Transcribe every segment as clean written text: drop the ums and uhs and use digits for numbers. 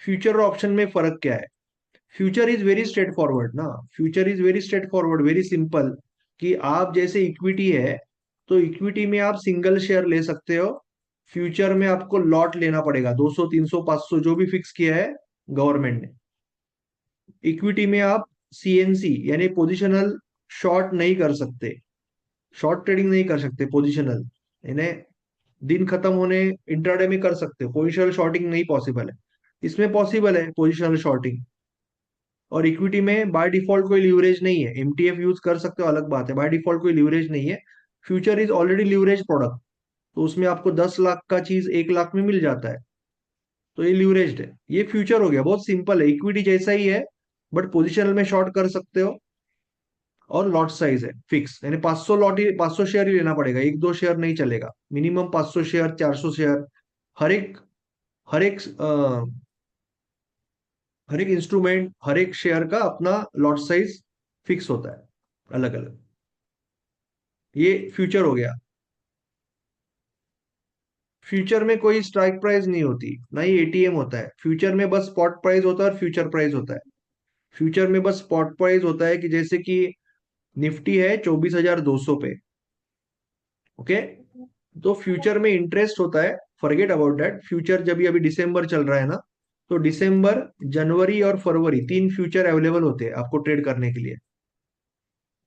Future और option में फर्क क्या है? Future is very straightforward ना। Future is very straightforward, very simple. कि आप जैसे इक्विटी है, तो इक्विटी में आप सिंगल शेयर ले सकते हो। फ्यूचर में आपको लॉट लेना पड़ेगा, 200 300 500 जो भी फिक्स किया है गवर्नमेंट ने। इक्विटी में आप सीएनसी यानी पोजिशनल शॉर्ट नहीं कर सकते, शॉर्ट ट्रेडिंग नहीं कर सकते पोजिशनल। यानी दिन खत्म होने इंट्राडे में कर सकते हो, पोजिशनल शॉर्टिंग नहीं पॉसिबल है। इसमें पॉसिबल है पोजिशनल शॉर्टिंग। और इक्विटी में बाय डिफॉल्ट कोई लीवरेज नहीं है, एमटीएफ यूज कर सकते हो अलग बात है, बाय डिफॉल्ट कोई लीवरेज नहीं है। Future is already leverage product, तो उसमें आपको 10 लाख का चीज 1 लाख में मिल जाता है, तो ये लीवरेज्ड है। ये फ्यूचर हो गया, बहुत सिंपल है, इक्विटी जैसा ही है। बट पोजिशनल में शॉर्ट कर सकते हो। और लॉट साइज है फिक्स, यानी 500 लॉट ही, 500 शेयर ही लेना पड़ेगा, एक दो शेयर नहीं चलेगा, मिनिमम 500 शेयर 400 शेयर। हर एक हर एक हर एक इंस्ट्रूमेंट, हर एक शेयर का अपना लॉट साइज फिक्स होता है, अलग अलग। ये फ्यूचर हो गया। फ्यूचर में कोई स्ट्राइक प्राइस नहीं होती, ना ही एटीएम होता है। फ्यूचर में बस स्पॉट प्राइस होता है और फ्यूचर प्राइस होता है। फ्यूचर में बस स्पॉट प्राइस होता है, कि जैसे कि निफ्टी है 24,200 पे। ओके। तो फ्यूचर में इंटरेस्ट होता है, फॉरगेट अबाउट दैट। फ्यूचर जब भी अभी दिसंबर चल रहा है ना, तो दिसंबर, जनवरी और फरवरी 3 फ्यूचर अवेलेबल होते हैं आपको ट्रेड करने के लिए।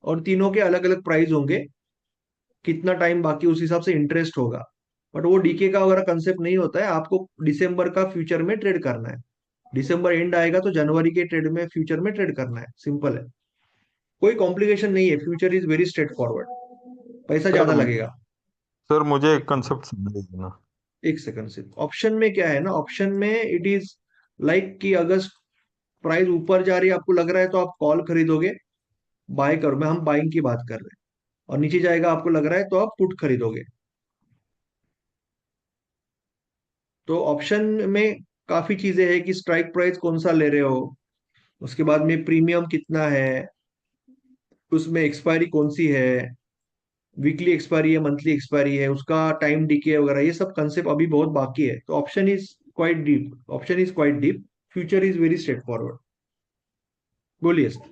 और तीनों के अलग अलग प्राइस होंगे, कितना टाइम बाकी उस हिसाब से इंटरेस्ट होगा। बट वो डीके का वगैरह कंसेप्ट नहीं होता है, आपको दिसंबर का फ्यूचर में ट्रेड करना है। दिसंबर एंड आएगा तो जनवरी के ट्रेड में, फ्यूचर में ट्रेड करना है, सिंपल है। कोई कॉम्प्लिकेशन नहीं है, future is very straight forward. पैसा सर ज्यादा लगेगा। सर मुझे एक कंसेप्ट समझाइए ना। एक सेकंड, सिर्फ ऑप्शन में क्या है ना, ऑप्शन में इट इज लाइक कि अगर प्राइस ऊपर जा रही है आपको लग रहा है, तो आप कॉल खरीदोगे, बाय करो, मैं हम बाइंग की बात कर रहे हैं। और नीचे जाएगा आपको लग रहा है, तो आप पुट खरीदोगे। तो ऑप्शन में काफी चीजें हैं, कि स्ट्राइक प्राइस कौन सा ले रहे हो, उसके बाद में प्रीमियम कितना है, उसमें एक्सपायरी कौन सी है, वीकली एक्सपायरी है, मंथली एक्सपायरी है, उसका टाइम डीके वगैरह, ये सब कंसेप्ट अभी बहुत बाकी है। तो option is quite deep, option is quite deep. Future is very straight forward. बोलिए सर।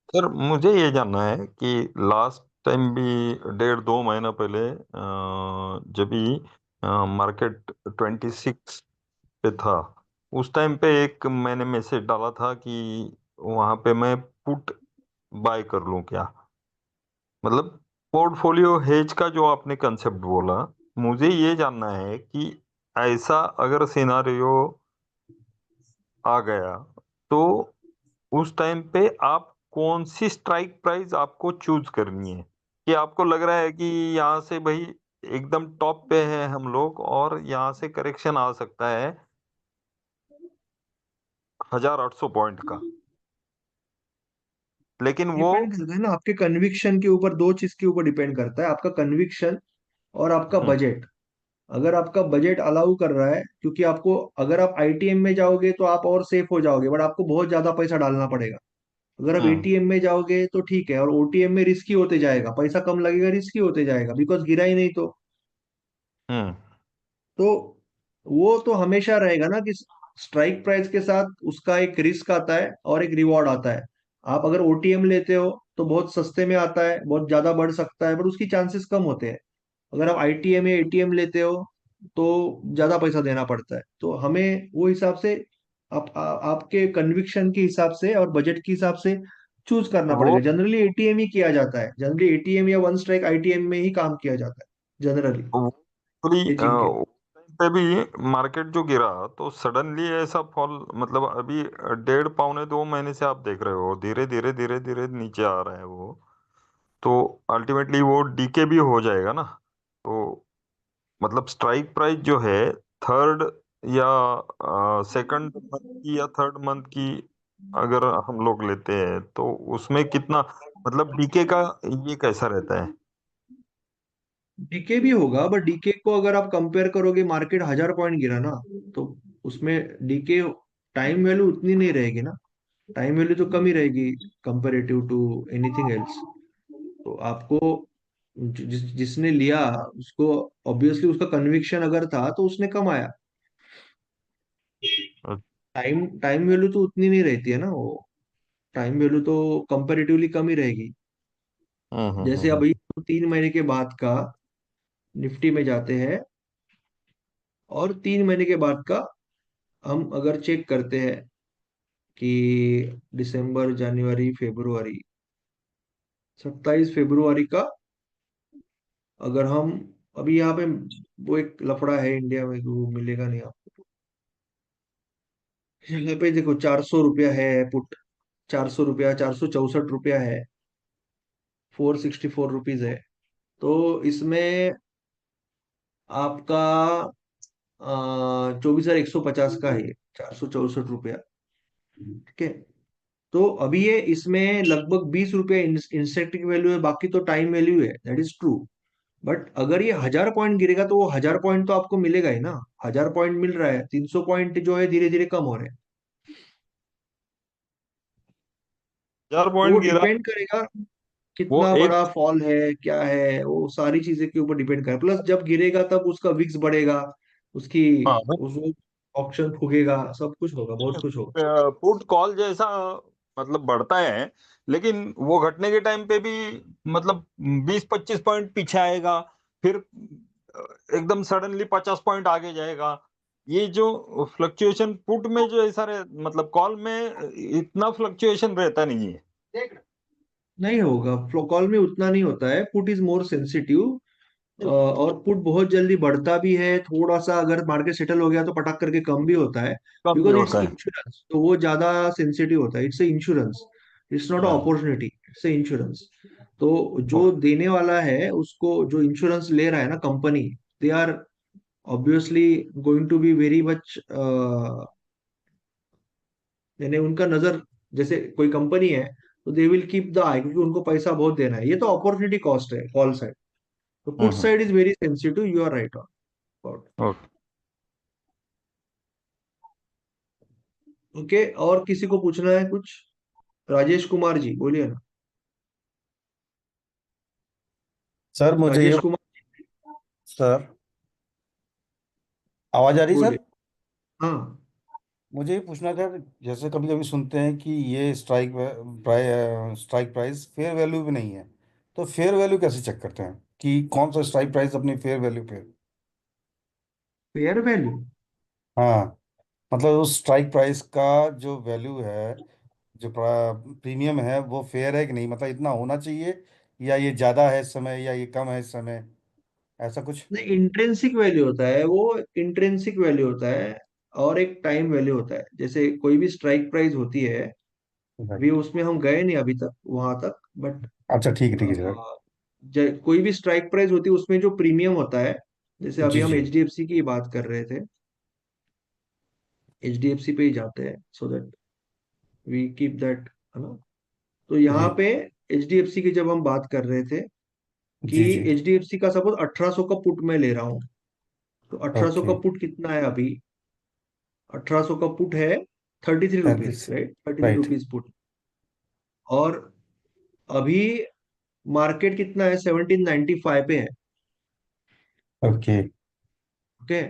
सर मुझे ये जानना है कि लास्ट टाइम भी 1.5 2 महीना पहले जब भी मार्केट 26 पे था, उस टाइम पे एक मैंने मैसेज डाला था कि वहां पे मैं पुट बाय कर लूं क्या। मतलब पोर्टफोलियो हेज का जो आपने कंसेप्ट बोला, मुझे ये जानना है कि ऐसा अगर सिनारियो आ गया तो उस टाइम पे आप कौन सी स्ट्राइक प्राइस आपको चूज करनी है। कि आपको लग रहा है कि यहाँ से भाई एकदम टॉप पे है हम लोग और यहाँ से करेक्शन आ सकता है 1800 पॉइंट का, लेकिन वो। डिपेंड करता है ना आपके कन्विक्शन के ऊपर, दो चीज के ऊपर डिपेंड करता है, आपका कन्विक्शन और आपका हम्म। बजट। अगर आपका बजट अलाउ कर रहा है, क्योंकि आपको, अगर आप आईटीएम में जाओगे तो आप और सेफ हो जाओगे, बट आपको बहुत ज्यादा पैसा डालना पड़ेगा। अगर आप हम्म। एटीएम में जाओगे तो ठीक है, और ओटीएम में रिस्की होते जाएगा, पैसा कम लगेगा, रिस्की होते जाएगा, बिकॉज गिरा ही नहीं तो। हम्म। तो वो तो हमेशा रहेगा ना, कि स्ट्राइक प्राइस के साथ उसका एक रिस्क आता है और एक रिवॉर्ड आता है। आप अगर ओटीएम लेते हो तो बहुत सस्ते में आता है, बहुत ज्यादा बढ़ सकता है, बट उसकी चांसेस कम होते हैं। अगर आप आईटीएम या एटीएम लेते हो तो ज्यादा पैसा देना पड़ता है। तो हमें वो हिसाब से, आपके कन्विक्शन के हिसाब से और बजट के हिसाब से चूज करना वो पड़ेगा। जनरली एटीएम ही किया जाता है, जनरली एटीएम या वन स्ट्राइक आईटीएम में ही काम किया जाता है जनरली, वो थोड़ी हेजिंग के। पे भी मार्केट जो गिरा तो सडनली ऐसा फॉल, मतलब अभी 1.5 पौने 2 महीने से आप देख रहे हो धीरे धीरे धीरे धीरे नीचे आ रहा है वो। तो अल्टीमेटली वो डीके भी हो जाएगा ना। तो मतलब स्ट्राइक प्राइस जो है थर्ड या सेकंड मंथ की या थर्ड मंथ की अगर हम लोग लेते हैं तो उसमें कितना, मतलब डीके का ये कैसा रहता है। डीके भी होगा, बट डीके को अगर आप कंपेयर करोगे, मार्केट 1,000 पॉइंट गिरा ना, तो उसमें डीके टाइम वैल्यू उतनी नहीं रहेगी ना। टाइम वैल्यू तो कम ही रहेगी, कंपेरेटिव टू एनीथिंग एल्स। तो आपको, जिसने लिया, उसको ऑब्वियसली उसका कन्विक्शन अगर था तो उसने कमाया। टाइम टाइम वैल्यू तो उतनी नहीं रहती है ना वो, टाइम वैल्यू तो कंपैरेटिवली कम ही रहेगी। जैसे हम्म। अभी हम 3 महीने के बाद का निफ्टी में जाते हैं, और 3 महीने के बाद का हम अगर चेक करते हैं कि दिसंबर, जनवरी, फरवरी, 27 फरवरी का, अगर हम अभी यहाँ पे, वो एक लफड़ा है इंडिया में, वो मिलेगा नहीं आपको। यहाँ पे देखो 400 रुपया है पुट, 400 रुपया, 464 रुपया है, 464 रुपीज है। तो इसमें आपका 24,150 का है, 464 रुपया। ठीक है। तो अभी ये इसमें लगभग 20 रुपये इंसेंटिव वैल्यू है, बाकी तो टाइम वैल्यू है, दैट इज ट्रू। बट अगर ये 1000 पॉइंट गिरेगा तो वो 1000 पॉइंट तो आपको मिलेगा ही ना। 1000 पॉइंट मिल रहा है, 300 पॉइंट जो है धीरे धीरे कम हो रहे हैं। 4 पॉइंट वो गिरा। डिपेंड करेगा वो कितना एक। बड़ा फॉल है, क्या है, वो सारी चीजें के ऊपर डिपेंड करेगा। प्लस जब गिरेगा तब उसका विक्स बढ़ेगा, उसकी हाँ, उस ऑप्शन फूकेगा, सब कुछ होगा, बहुत कुछ होगा। पुट कॉल जैसा मतलब बढ़ता है, लेकिन वो घटने के टाइम पे भी मतलब 20-25 पॉइंट पीछे आएगा, फिर एकदम सडनली 50 पॉइंट आगे जाएगा। ये जो फ्लक्चुएशन पुट में जो ऐसा मतलब कॉल में इतना फ्लक्चुएशन रहता नहीं है। नहीं होगा, फ्लो कॉल में उतना नहीं होता है, पुट इज मोर सेंसिटिव। और पुट बहुत जल्दी बढ़ता भी है, थोड़ा सा अगर मार्केट सेटल हो गया तो पटक करके कम भी होता है। कम भी बिकॉज इट्स होता है। इंश्योरेंस, तो वो ज्यादा सेंसिटिव होता है, it's a insurance, it's not a हाँ। Opportunity, it's a insurance. तो जो देने वाला है उसको, जो इंश्योरेंस ले रहा है ना company, they are obviously going to be very much, यानी उनका नजर, जैसे कोई कंपनी है तो they will keep the eye, क्योंकि उनको पैसा बहुत देना है। ये तो अपॉर्चुनिटी कॉस्ट है कॉल साइड। तो put hmm. Side is very sensitive, you are right on. Okay. Okay, और किसी को पूछना है कुछ? राजेश कुमार जी बोलिए ना। सर मुझे ये, राजेश कुमार, सर आवाज आ रही बोलिए। सर? हाँ, मुझे ये पूछना था, जैसे कभी कभी सुनते हैं कि ये स्ट्राइक प्राइस फेयर वैल्यू भी नहीं है, तो फेयर वैल्यू कैसे चेक करते हैं कि कौन सा स्ट्राइक प्राइस अपनी फेयर वैल्यू पे? Fair value. हाँ, मतलब उस स्ट्राइक प्राइस का जो वैल्यू है, जो प्रीमियम है, वो फेयर है कि नहीं, मतलब इतना होना चाहिए, या ये ज़्यादा है इस समय, या ये कम है इस समय, ऐसा कुछ? नहीं, इंट्रिंसिक वैल्यू होता है वो, इंट्रिंसिक वैल्यू होता है। और एक टाइम वैल्यू होता है, जैसे कोई भी स्ट्राइक प्राइस होती है। अभी राइट। उसमें हम गए नहीं अभी तक वहां तक, बट अच्छा, ठीक है सर। कोई भी स्ट्राइक प्राइस होती है उसमें जो प्रीमियम होता है, जैसे अभी जी हम जी। एचडीएफसी की बात कर रहे थे, एचडीएफसी पे ही जाते हैं so that we keep that, है ना। तो यहाँ जी पे एचडीएफसी की जब हम बात कर रहे थे कि जी जी। एचडीएफसी का सपोज 1800 का पुट मैं ले रहा हूँ, तो 1800 ओके। का पुट कितना है अभी? 1800 का पुट है 33 rupees, right, thirty three right. Rupees put. और अभी मार्केट कितना है? 1795 पे है। ओके। ओके।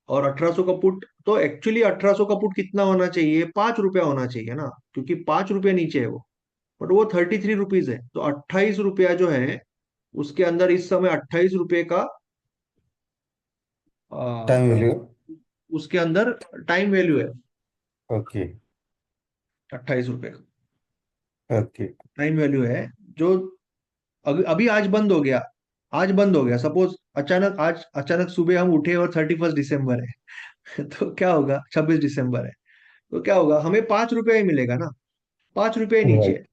और 1800 का पुट, तो एक्चुअली 1800 का पुट कितना होना चाहिए? 5 रुपया होना चाहिए ना, क्योंकि 5 रुपया नीचे है वो। बट वो 33 रुपीज है, तो 28 रुपया जो है उसके अंदर इस समय 28 रुपये का, टाइम आ, वैल्यू। उसके अंदर टाइम वैल्यू है ओके। 28 रुपये का ओके। टाइम वैल्यू है। जो अभी अभी आज बंद हो गया, आज बंद हो गया सपोज, अचानक आज अचानक सुबह हम उठे और 31 दिसंबर है तो क्या होगा? 26 दिसंबर है, तो क्या होगा? हमें 5 रुपया ही मिलेगा ना, 5 रुपये नीचे है। राइट।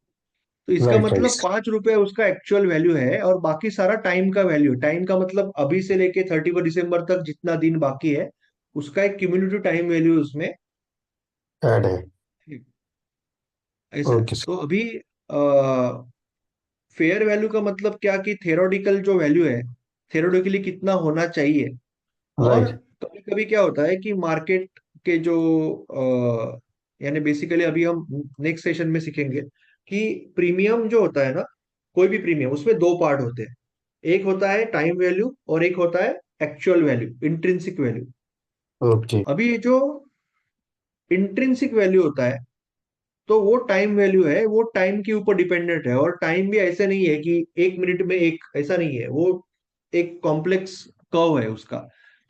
तो इसका राइट मतलब राइट। 5 रुपये उसका एक्चुअल वैल्यू है, और बाकी सारा टाइम का वैल्यू। टाइम का मतलब अभी से लेके 31 दिसंबर तक जितना दिन बाकी है, उसका एक क्यूमुलेटिव टाइम वैल्यू उसमें ऐड है। ऐसा है। ओके तो सर। अभी फेयर वैल्यू का मतलब क्या, कि थेरोटिकल जो वैल्यू है, थेरोटिकली कितना होना चाहिए। और राइट। कभी कभी क्या होता है कि मार्केट के जो यानी बेसिकली अभी हम नेक्स्ट सेशन में सीखेंगे कि प्रीमियम जो होता है ना, कोई भी प्रीमियम, उसमें दो पार्ट होते हैं। एक होता है टाइम वैल्यू और एक होता है actual value, intrinsic value. Okay. अभी जो इंट्रिंसिक वैल्यू होता है, तो वो टाइम वैल्यू है, वो टाइम के ऊपर डिपेंडेंट है। और टाइम भी ऐसे नहीं है कि 1 मिनट में एक, ऐसा नहीं है। वो एक कॉम्प्लेक्स कर्व है उसका,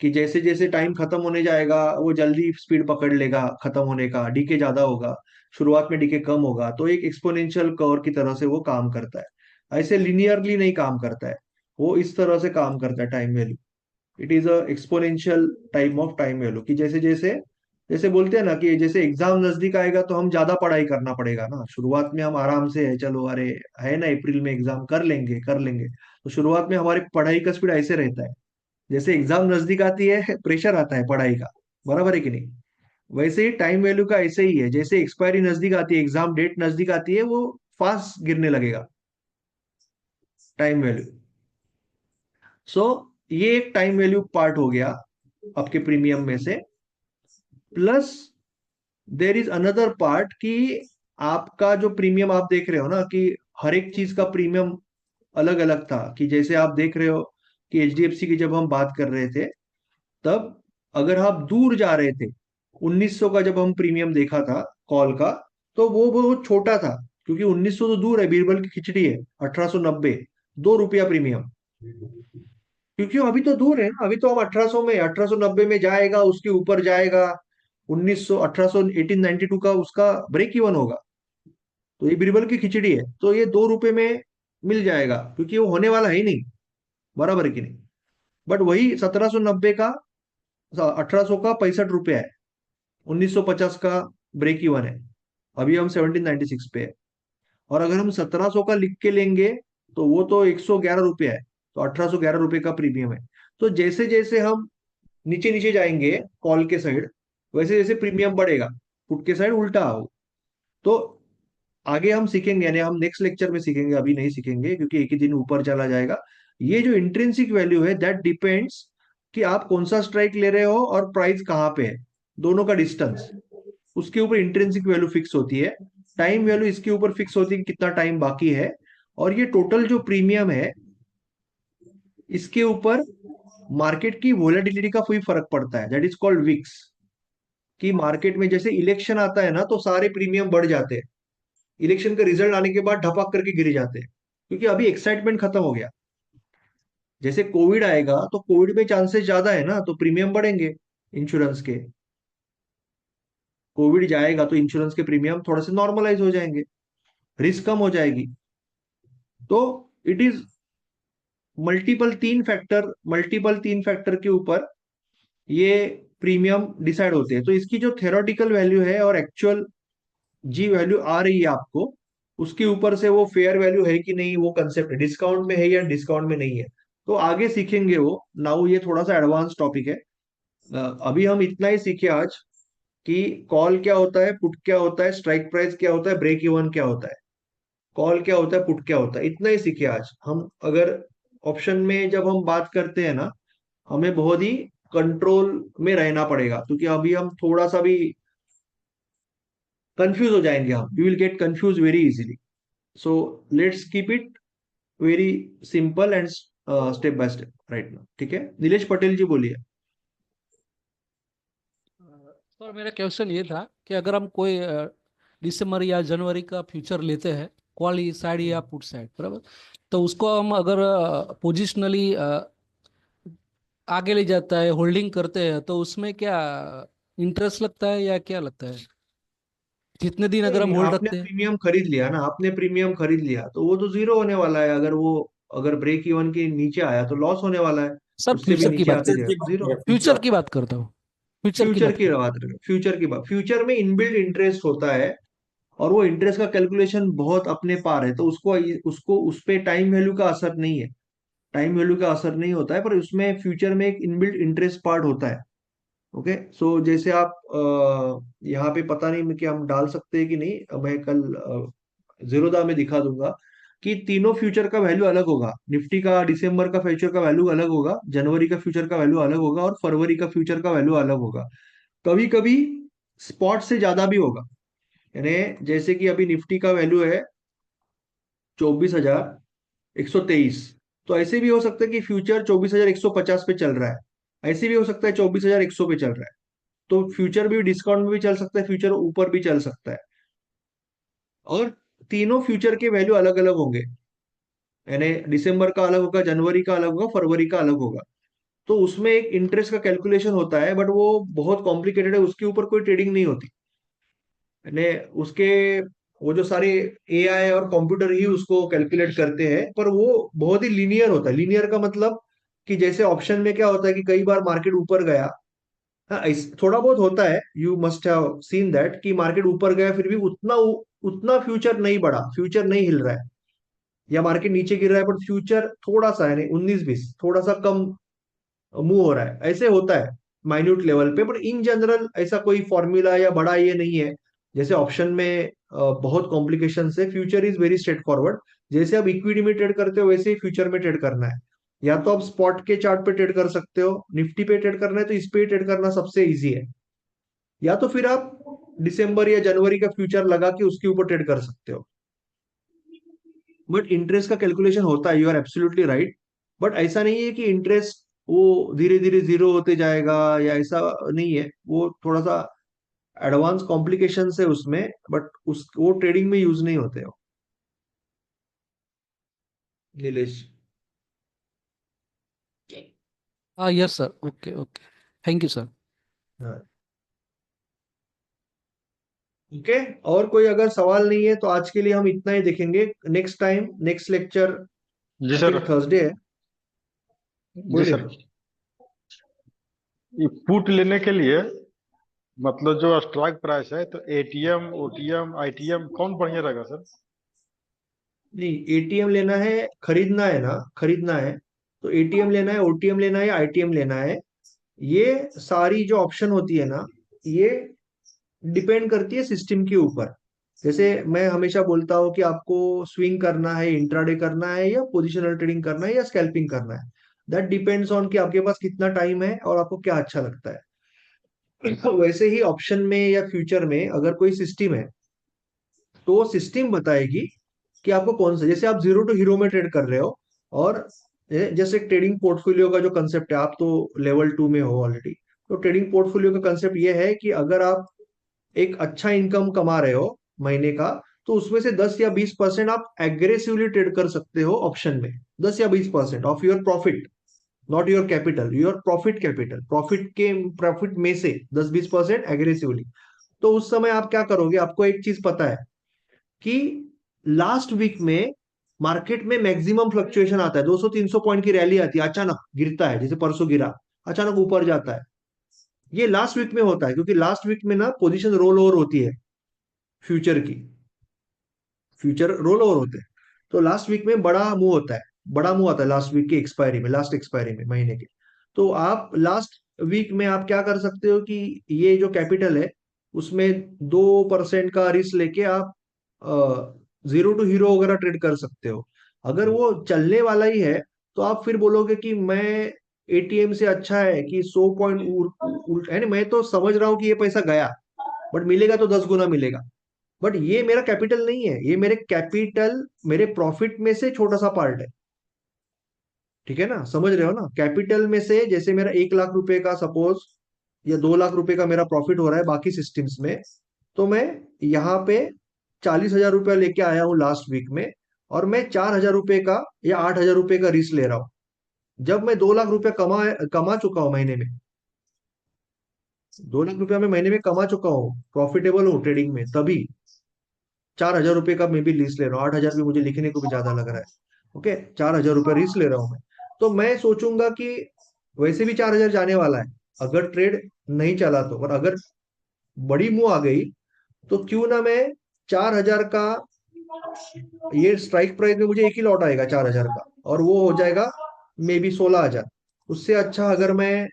कि जैसे जैसे टाइम खत्म होने जाएगा वो जल्दी स्पीड पकड़ लेगा खत्म होने का, डीके ज्यादा होगा, शुरुआत में डीके कम होगा। तो एक एक्सपोनेंशियल कर्व की तरह से वो काम करता है, ऐसे लिनियरली नहीं काम करता है। वो इस तरह से काम करता है time value. It is a exponential type of time value, कि जैसे जैसे जैसे बोलते हैं ना कि जैसे एग्जाम नजदीक आएगा तो हम ज्यादा पढ़ाई करना पड़ेगा ना। शुरुआत में हम आराम से है, चलो अरे है ना अप्रैल में एग्जाम, कर लेंगे कर लेंगे। तो शुरुआत में हमारी पढ़ाई का स्पीड ऐसे रहता है। जैसे एग्जाम नजदीक आती है प्रेशर आता है पढ़ाई का, बराबर है कि नहीं? वैसे ही टाइम वैल्यू का ऐसे ही है, जैसे एक्सपायरी नजदीक आती है, एग्जाम डेट नजदीक आती है, वो फास्ट गिरने लगेगा टाइम वैल्यू। सो ये एक टाइम वैल्यू पार्ट हो गया आपके प्रीमियम में से। Plus there is another part कि आपका जो प्रीमियम आप देख रहे हो ना, कि हर एक चीज का प्रीमियम अलग अलग था। कि जैसे आप देख रहे हो कि एचडीएफसी की जब हम बात कर रहे थे, तब अगर आप दूर जा रहे थे, 1900 का जब हम प्रीमियम देखा था कॉल का, तो वो छोटा था, क्योंकि 1900 तो दूर है, बीरबल की खिचड़ी है। 1890, 2 रुपया प्रीमियम, क्योंकि अभी तो दूर है ना। अभी तो हम 1800 में, 1890 में जाएगा, उसके ऊपर जाएगा। 1900, 1800, 1892 का उसका ब्रेक इवन होगा। तो ये बीरबल की खिचड़ी है, तो ये 2 रुपए में मिल जाएगा, क्योंकि वो होने वाला है ही नहीं, बराबर है कि नहीं? बट वही 1790 का, 1800 का 65 रुपया है, 1950 का ब्रेक इवन है। अभी हम 1796 पे है। और अगर हम 1700 का लिख के लेंगे तो वो तो 111 रुपया है। तो 1811 रुपये का प्रीमियम है। तो जैसे जैसे हम नीचे नीचे जाएंगे कॉल के साइड, वैसे जैसे प्रीमियम बढ़ेगा, पुट के साइड उल्टा हो। तो आगे हम सीखेंगे, यानी हम नेक्स्ट लेक्चर में सीखेंगे, अभी नहीं सीखेंगे क्योंकि एक ही दिन ऊपर चला जाएगा। ये जो इंट्रिंसिक वैल्यू है, दैट डिपेंड्स कि आप कौन सा स्ट्राइक ले रहे हो और प्राइस कहाँ पे है, दोनों का डिस्टेंस, उसके ऊपर इंट्रिंसिक वैल्यू फिक्स होती है। टाइम वैल्यू इसके ऊपर फिक्स होती है कि कितना टाइम बाकी है। और ये टोटल जो प्रीमियम है, इसके ऊपर मार्केट की वोलेटिलिटी का कोई फर्क पड़ता है, दैट इज कॉल्ड विक्स। कि मार्केट में जैसे इलेक्शन आता है ना, तो सारे प्रीमियम बढ़ जाते हैं। इलेक्शन का रिजल्ट आने के बाद ढपाक करके गिर जाते हैं, क्योंकि अभी एक्साइटमेंट खत्म हो गया। जैसे कोविड आएगा तो कोविड में चांसेस ज्यादा है ना, तो प्रीमियम बढ़ेंगे इंश्योरेंस के। कोविड जाएगा तो इंश्योरेंस के प्रीमियम थोड़े से नॉर्मलाइज हो जाएंगे, रिस्क कम हो जाएगी। तो इट इज मल्टीपल तीन फैक्टर के ऊपर ये प्रीमियम डिसाइड होते हैं। तो इसकी जो थेरोटिकल वैल्यू है और एक्चुअल जी वैल्यू आ रही है आपको, उसके ऊपर से वो फेयर वैल्यू है कि नहीं, वो कंसेप्ट डिस्काउंट में है या डिस्काउंट में नहीं है, तो आगे सीखेंगे वो। नाउ ये थोड़ा सा एडवांस टॉपिक है। अभी हम इतना ही सीखे आज, कि कॉल क्या होता है, पुट क्या होता है, स्ट्राइक प्राइस क्या होता है, ब्रेक इवन क्या होता है, कॉल क्या होता है, पुट क्या होता है, इतना ही सीखे आज हम। अगर ऑप्शन में जब हम बात करते हैं ना, हमें बहुत ही कंट्रोल में रहना पड़ेगा, क्योंकि अभी हम थोड़ा सा भी कंफ्यूज हो जाएंगे, हम we will get confuse very easily. So let's keep it very simple and step by step right now. ठीक है, नीलेश पटेल जी बोलिए। सर मेरा क्वेश्चन ये था कि अगर हम कोई दिसंबर या जनवरी का फ्यूचर लेते हैं, कॉल साइड या पुट साइड, बराबर, तो उसको हम अगर पोजिशनली आगे ले जाता है, होल्डिंग करते हैं, तो उसमें क्या इंटरेस्ट लगता है या क्या लगता है, जितने दिन नहीं अगर हम नहीं, होल्ड आपने रखते हैं? प्रीमियम खरीद लिया ना, आपने प्रीमियम खरीद लिया तो वो तो जीरो होने वाला है। अगर वो, अगर ब्रेक इवन के नीचे आया तो लॉस होने वाला है। सर उससे भी फ्यूचर की नीचे बात आते कर, फ्यूचर की जाएगा बात जीरो। करें, फ्यूचर फ्यूचर। की बात करता हूँ, फ्यूचर की फ्यूचर बात की कर। बात करें, फ्यूचर की बात, फ्यूचर में इनबिल्ट इंटरेस्ट होता है। और वो इंटरेस्ट का कैलकुलेशन बहुत अपने पार है, तो उसको उसको उस पे टाइम वैल्यू का असर नहीं है। टाइम वैल्यू का असर नहीं होता है, पर उसमें फ्यूचर में एक इनबिल्ट इंटरेस्ट पार्ट होता है। ओके, सो जैसे आप यहाँ पे पता नहीं कि हम डाल सकते हैं कि नहीं, मैं कल जीरोदा में दिखा दूंगा कि तीनों फ्यूचर का वैल्यू अलग होगा। निफ्टी का दिसंबर का फ्यूचर का वैल्यू अलग होगा, जनवरी का फ्यूचर का वैल्यू अलग होगा, और फरवरी का फ्यूचर का वैल्यू अलग होगा। कभी कभी स्पॉट से ज्यादा भी होगा। यानी जैसे कि अभी निफ्टी का वैल्यू है 24,123, तो ऐसे भी हो सकता है कि फ्यूचर 24,150 पे चल रहा है, ऐसे भी हो सकता है 24,100 पे चल रहा है। तो फ्यूचर भी डिस्काउंट में भी चल सकता है, फ्यूचर ऊपर भी चल सकता है। और तीनों फ्यूचर के वैल्यू अलग अलग होंगे, यानी दिसंबर का अलग होगा, जनवरी का अलग होगा, फरवरी का अलग होगा। तो उसमें एक इंटरेस्ट का कैलकुलेशन होता है, बट वो बहुत कॉम्प्लिकेटेड है, उसके ऊपर कोई ट्रेडिंग नहीं होती। यानी उसके वो जो सारे एआई और कंप्यूटर ही उसको कैलकुलेट करते हैं, पर वो बहुत ही लीनियर होता है। लीनियर का मतलब कि जैसे ऑप्शन में क्या होता है कि कई बार मार्केट ऊपर गया, हाँ थोड़ा बहुत होता है, you must have seen that कि मार्केट ऊपर गया फिर भी उतना उतना फ्यूचर नहीं बढ़ा, फ्यूचर नहीं हिल रहा है, या मार्केट नीचे गिर रहा है पर फ्यूचर थोड़ा सा यानी 19-20 थोड़ा सा कम मूव हो रहा है, ऐसे होता है माइन्यूट लेवल पे। पर इन जनरल ऐसा कोई फॉर्मूला या बड़ा ये नहीं है। जैसे ऑप्शन में बहुत कॉम्प्लिकेशन है, future is very straight forward. जैसे आप इक्विटी में ट्रेड करते हो वैसे ही फ्यूचर में ट्रेड करना है। या तो आप स्पॉट के चार्ट पे ट्रेड कर सकते हो, निफ्टी पे ट्रेड करना है तो इस पे ट्रेड करना सबसे इजी है। या तो फिर आप दिसंबर या जनवरी का फ्यूचर लगा के उसके ऊपर ट्रेड कर सकते हो। बट इंटरेस्ट का कैलकुलेशन होता है, you are absolutely right. But ऐसा नहीं है कि इंटरेस्ट वो धीरे धीरे जीरो होते जाएगा, या ऐसा नहीं है। वो थोड़ा सा एडवांस कॉम्प्लिकेशन है उसमें, बट उस वो ट्रेडिंग में यूज नहीं होते हो। नीलेश। हाँ, yes sir, okay okay, thank you sir. हाँ, ओके। और कोई अगर सवाल नहीं है तो आज के लिए हम इतना ही देखेंगे। नेक्स्ट टाइम नेक्स्ट लेक्चर जी आई सर। थिंक थर्सडे है। जी बोलिए। सर, ये पुट लेने के लिए मतलब जो स्ट्राइक प्राइस है, तो एटीएम ओटीएम आईटीएम कौन बढ़िया रहेगा सर? नहीं, एटीएम लेना है, खरीदना है ना, खरीदना है तो एटीएम लेना है, ओटीएम लेना है या आईटीएम लेना है, ये सारी जो ऑप्शन होती है ना, ये डिपेंड करती है सिस्टम के ऊपर। जैसे मैं हमेशा बोलता हूँ कि आपको स्विंग करना है, इंट्राडे करना है, या पोजिशनल ट्रेडिंग करना है, या स्कैल्पिंग करना है। दैट डिपेंड्स ऑन कि आपके पास कितना टाइम है और आपको क्या अच्छा लगता है। वैसे ही ऑप्शन में या फ्यूचर में अगर कोई सिस्टम है तो वो सिस्टम बताएगी कि आपको कौन सा। जैसे आप जीरो टू हीरो में ट्रेड कर रहे हो, और जैसे ट्रेडिंग पोर्टफोलियो का जो कंसेप्ट है, आप तो लेवल 2 में हो ऑलरेडी। तो ट्रेडिंग पोर्टफोलियो का कंसेप्ट ये है कि अगर आप एक अच्छा इनकम कमा रहे हो महीने का, तो उसमें से 10 या 20% आप एग्रेसिवली ट्रेड कर सकते हो ऑप्शन में। 10 या 20% of your profit, not your capital, your profit, capital profit में से 10-20% एग्रेसिवली। तो उस समय आप क्या करोगे, आपको एक चीज पता है कि लास्ट वीक में मार्केट में मैक्सिमम फ्लक्चुएशन आता है, 200-300 पॉइंट की रैली आती है, अचानक गिरता है, जैसे परसों गिरा, अचानक ऊपर जाता है। ये लास्ट वीक में होता है, क्योंकि लास्ट वीक में ना पोजीशन रोल ओवर होती है फ्यूचर की, फ्यूचर रोल ओवर होते हैं। तो लास्ट वीक में बड़ा मूव होता है, बड़ा मूव आता है लास्ट वीक की एक्सपायरी में, लास्ट एक्सपायरी में महीने के। तो आप लास्ट वीक में आप क्या कर सकते हो कि ये जो कैपिटल है उसमें 2% का रिस्क लेके आप जीरो टू हीरो वगैरह ट्रेड कर सकते हो। अगर वो चलने वाला ही है तो आप फिर बोलोगे कि मैं एटीएम से अच्छा है कि 100 पॉइंट उल्ट, यानी मैं तो समझ रहा हूँ कि ये पैसा गया, बट मिलेगा तो 10 गुना मिलेगा। बट ये मेरा कैपिटल नहीं है, ये मेरे कैपिटल, मेरे प्रॉफिट में से छोटा सा पार्ट है। ठीक है ना, समझ रहे हो ना, कैपिटल में से जैसे मेरा 1 लाख रुपए का सपोज या 2 लाख रुपए का मेरा प्रॉफिट हो रहा है बाकी सिस्टम्स में, तो मैं यहाँ पे 40,000 रुपया लेके आया हूँ लास्ट वीक में, और मैं 4,000 रुपए का या 8,000 रुपए का रिस्क ले रहा हूँ। जब मैं 2 लाख रुपया कमा कमा चुका हूँ महीने में, 2 लाख रुपया मैं महीने में कमा चुका हूँ, प्रॉफिटेबल हूँ ट्रेडिंग में, तभी 4,000 रुपए का मैं भी लीज ले रहा हूँ। 8,000 भी मुझे लिखने को भी ज्यादा लग रहा है। ओके, 4,000 रुपये रिस्क ले रहा हूँ मैं। तो मैं सोचूंगा कि वैसे भी 4,000 जाने वाला है अगर ट्रेड नहीं चला तो, और अगर बड़ी मुंह आ गई तो क्यों ना मैं 4,000 का, ये स्ट्राइक प्राइस में मुझे एक ही लॉट आएगा 4,000 का, और वो हो जाएगा मे बी 16,000। उससे अच्छा अगर मैं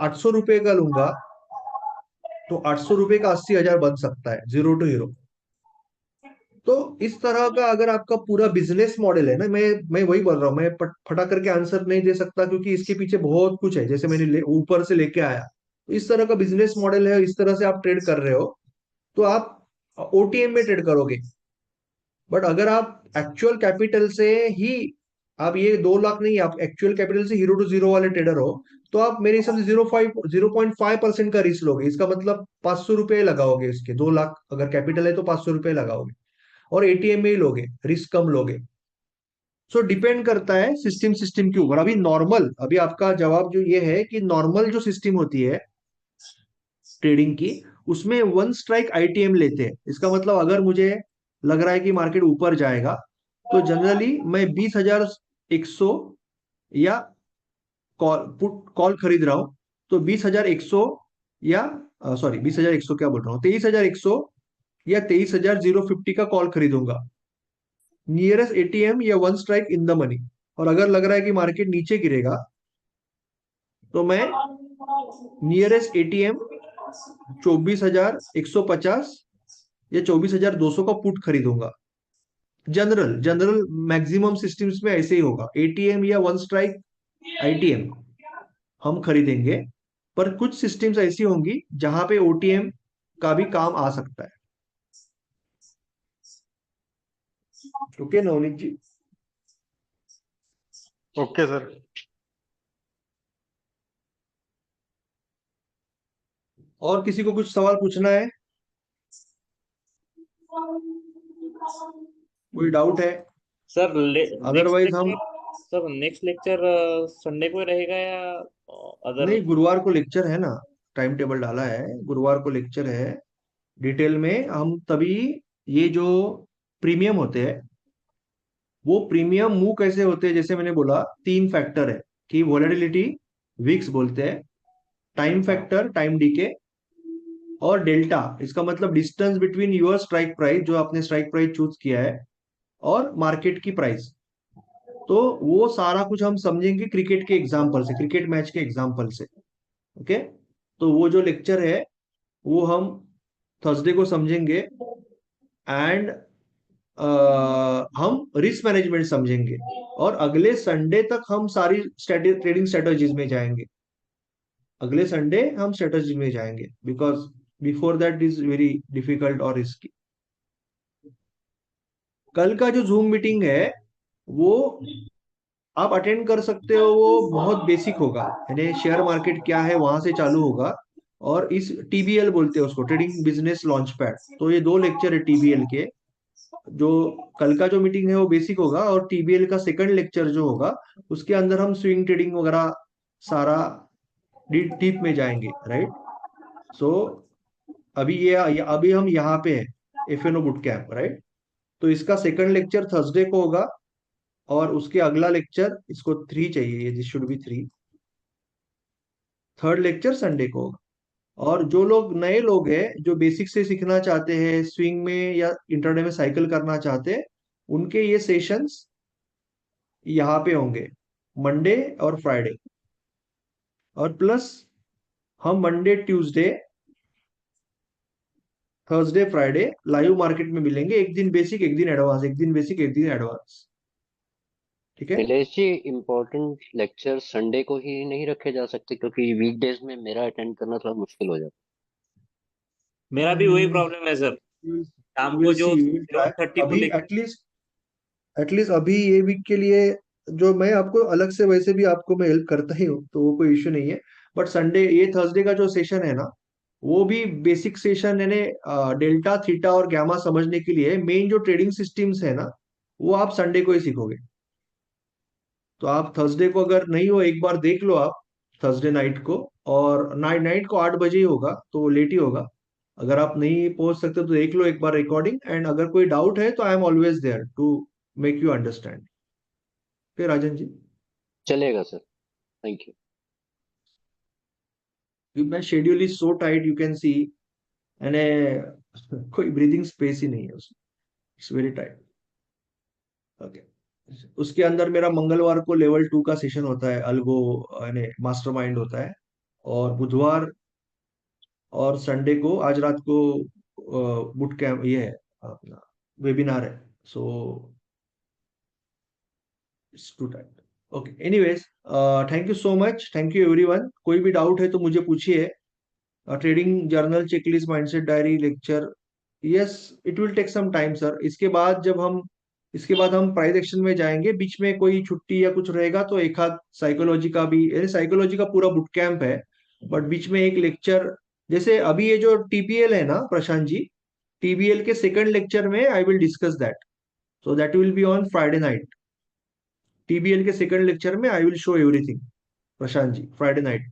800 रुपये का लूंगा, तो 800 रुपये का 80,000 बन सकता है जीरो टू हीरो। तो इस तरह का अगर आपका पूरा बिजनेस मॉडल है ना, मैं वही बोल रहा हूँ, मैं फटा करके आंसर नहीं दे सकता, क्योंकि इसके पीछे बहुत कुछ है, जैसे मैंने ऊपर से लेके आया। तो इस तरह का बिजनेस मॉडल है, इस तरह से आप ट्रेड कर रहे हो तो आप ओटीएम में ट्रेड करोगे। बट अगर आप एक्चुअल कैपिटल से ही आप ये 2 लाख नहीं, आप एक्चुअल कैपिटल से 0 to 0 वाले ट्रेडर हो, तो आप मेरे हिसाब से 0.5% का रिस्क लोगे। इसका मतलब 500 रुपये लगाओगे इसके। 2 लाख अगर कैपिटल है तो 500 रुपये लगाओगे, और एटीएम में ही लोगे, रिस्क कम लोगे। सो डिपेंड करता है सिस्टम सिस्टम के ऊपर। अभी नॉर्मल, अभी आपका जवाब जो ये है कि नॉर्मल जो सिस्टम होती है ट्रेडिंग की, उसमें वन स्ट्राइक आईटीएम लेते हैं। इसका मतलब अगर मुझे लग रहा है कि मार्केट ऊपर जाएगा, तो जनरली मैं 20,100 या कॉल खरीद रहा हूं, तो 20,100 या सॉरी 20,100 क्या बोल रहा हूँ, 23,100 या 23,050 का कॉल खरीदूंगा, नियरेस्ट एटीएम या one strike in the money. और अगर लग रहा है कि मार्केट नीचे गिरेगा, तो मैं नियरेस्ट एटीएम 24,150 या 24,200 का पुट खरीदूंगा। जनरल जनरल मैक्सिमम सिस्टम्स में ऐसे ही होगा, एटीएम या वन स्ट्राइक आईटीएम हम खरीदेंगे। पर कुछ सिस्टम्स ऐसी होंगी जहां पे ओटीएम का भी काम आ सकता है। Okay Navneet ji. Okay sir. और किसी को कुछ सवाल पूछना है, कोई डाउट है? सर नेक्स्ट अदरवाइज हम, lecture, sir next lecture Sunday को रहेगा या अदर? नहीं, गुरुवार को लेक्चर है ना, टाइम टेबल डाला है, गुरुवार को लेक्चर है। डिटेल में हम तभी, ये जो प्रीमियम होते हैं, वो प्रीमियम मूव कैसे होते हैं, जैसे मैंने बोला 3 फैक्टर है कि वोलेटिलिटी, विक्स बोलते हैं, टाइम फैक्टर, टाइम डीके, और डेल्टा, इसका मतलब distance between your strike price, जो आपने स्ट्राइक प्राइस चूज किया है, और मार्केट की प्राइस। तो वो सारा कुछ हम समझेंगे क्रिकेट के एग्जाम्पल से, क्रिकेट मैच के एग्जाम्पल से। ओके, तो वो जो लेक्चर है वो हम थर्सडे को समझेंगे। एंड हम रिस्क मैनेजमेंट समझेंगे, और अगले संडे तक हम सारी ट्रेडिंग स्ट्रेटजीज में जाएंगे। अगले संडे हम स्ट्रेटजी में जाएंगे, because before that is very difficult और रिस्की। कल का जो जूम मीटिंग है वो आप अटेंड कर सकते हो, वो बहुत बेसिक होगा, यानी शेयर मार्केट क्या है वहां से चालू होगा। और इस टीबीएल बोलते हैं उसको, ट्रेडिंग बिजनेस लॉन्च पैड। तो ये 2 लेक्चर है टीबीएल के। जो कल का जो मीटिंग है वो बेसिक होगा, और टीबीएल का सेकंड लेक्चर जो होगा उसके अंदर हम स्विंग ट्रेडिंग वगैरह सारा डीप में जाएंगे, राइट। सो अभी हम यहाँ पे है, एफएनओ बुट कैंप, राइट। तो इसका सेकंड लेक्चर थर्सडे को होगा, और उसके अगला लेक्चर, इसको 3 चाहिए, this should be 3, third lecture Sunday को होगा। और जो लोग नए लोग हैं, जो बेसिक से सीखना चाहते हैं, स्विंग में या इंटरडे में साइकिल करना चाहते हैं, उनके ये सेशंस यहाँ पे होंगे, मंडे और फ्राइडे। और प्लस हम Monday, Tuesday, Thursday, Friday live market में मिलेंगे। एक दिन बेसिक, एक दिन एडवांस, एक दिन बेसिक, एक दिन एडवांस, ठीक है। नीलेश जी, इम्पोर्टेंट लेक्चर संडे को ही नहीं रखे जा सकते? क्योंकि वीकडेज में मेरा अटेंड करना थोड़ा मुश्किल हो जाता मेरा भी वही प्रॉब्लम है सर, शाम को जो 12:30 को अभी लेकर। एटलीस्ट अभी ये वीक के लिए, जो मैं आपको अलग से, वैसे भी आपको मैं हेल्प करता ही हूँ, तो वो कोई इश्यू नहीं है। बट संडे, ये थर्सडे का जो सेशन है ना, वो भी बेसिक सेशन, यानी डेल्टा, थीटा और गैमा समझने के लिए। मेन जो ट्रेडिंग सिस्टम्स है ना, वो आप संडे को ही सीखोगे। तो आप थर्सडे को अगर नहीं हो, एक बार देख लो आप थर्सडे नाइट को, और नाइट नाइट को 8 बजे ही होगा, तो वो लेट ही होगा। अगर आप नहीं पहुंच सकते तो देख लो एक बार रिकॉर्डिंग, एंड अगर कोई डाउट है तो I am always there to make you understand. Okay Rajan ji. चलेगा sir, thank you. My schedule is so tight, you can see, यानी कोई ब्रीदिंग स्पेस ही नहीं है उसमें, इट्स वेरी टाइट। ओके, उसके अंदर मेरा मंगलवार को लेवल 2 का सेशन होता है, अल्गो यानी मास्टरमाइंड होता है। और बुधवार और संडे को, आज रात को बुट कैंप, ये है अपना वेबिनार है। So it's too tight. Okay, anyways, thank you so much, thank you everyone. कोई भी डाउट है तो मुझे पूछिए। Trading journal, checklist, mindset diary, lecture, yes, it will take some time sir. इसके बाद जब हम इसके बाद हम प्राइस एक्शन में जाएंगे, बीच में कोई छुट्टी या कुछ रहेगा तो एक आध साइकोलॉजी का भी, साइकोलॉजी का पूरा बुट कैंप है, बट बीच में एक लेक्चर, जैसे अभी ये जो टीपीएल है ना प्रशांत जी, टीबीएल के सेकंड लेक्चर में I will discuss that, so that will be on Friday night. TBL के सेकंड लेक्चर में I will show everything Prashant ji, Friday night.